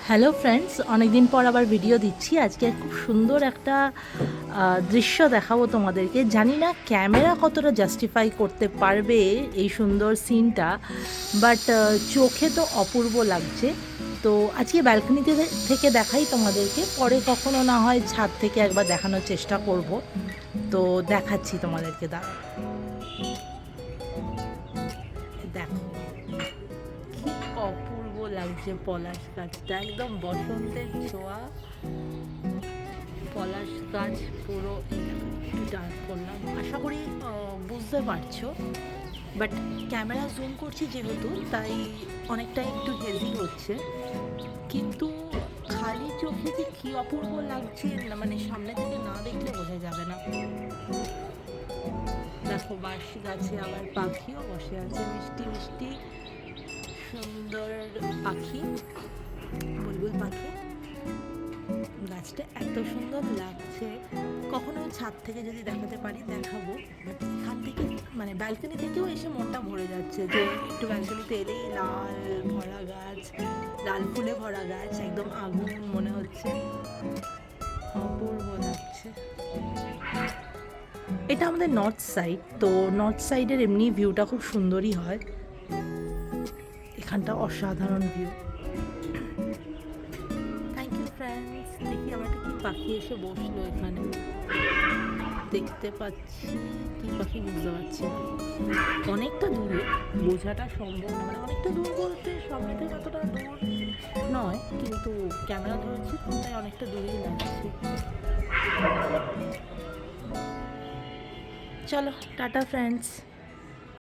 Hello friends, অনেকদিন পর আবার ভিডিও দিচ্ছি। আজকে খুব সুন্দর একটা দৃশ্য দেখাবো তোমাদেরকে। জানি না ক্যামেরা কতটা জাস্টিফাই করতে পারবে এই সুন্দর সিনটা, বাট চোখে তো অপূর্ব লাগছে। তো আজকে ব্যালকনিতে থেকে দেখাই তোমাদেরকে, পরে কখনো না হয় ছাদ থেকে একবার দেখানোর চেষ্টা করব। তো দেখাচ্ছি তোমাদেরকে, দাঁড়াও। দেখো কি অপূর্ব লাগছে পলাশ গাছটা, একদম বসন্তের ছোঁয়া। পলাশ গাছ পুরো একটু ডার্ক করলাম, আশা করি বুঝতে পারছো। বাট ক্যামেরা জুম করছি যেহেতু, তাই অনেকটা একটু হেজি হচ্ছে, কিন্তু খালি চোখে যে কী অপূর্ব লাগছে না, মানে সামনে থেকে না দেখলে বোঝা যাবে না। দেখো বাঁশ গাছে আবার পাখিও বসে আছে, মিষ্টি মিষ্টি সুন্দর পাখি, বুলবুল পাখি। গাছটা এত সুন্দর লাগছে, কখনো ছাদ থেকে যদি দেখাতে পারি দেখাবো। বাট এখান থেকে মানে ব্যালকনি থেকেও এসে মনটা ভরে যাচ্ছে, যে একটু ব্যালকনিতে এলেই লাল ভরা গাছ, লাল ফুলে ভরা গাছ, একদম আগুন মনে হচ্ছে, অপূর্ব লাগছে। এটা আমাদের নর্থ সাইড, তো নর্থ সাইডের এমনি ভিউটা খুব সুন্দরই হয়। এখানটা অসাধারণ ভিউ। Thank you friends. দেখি আমার একটা কি পাখি এসে বসলো এখানে, দেখতে পাচ্ছি কি পাখি বুঝতে পারছি না, অনেকটা দূরে, বোঝাটা সম্ভব না, মানে অনেকটা দূর বলতে সামনে থেকে অতটা দূর নয়, কিন্তু ক্যামেরা ধরেছি তাই অনেকটা দূরেই লাগছে। চলো টাটা ফ্রেন্ডস।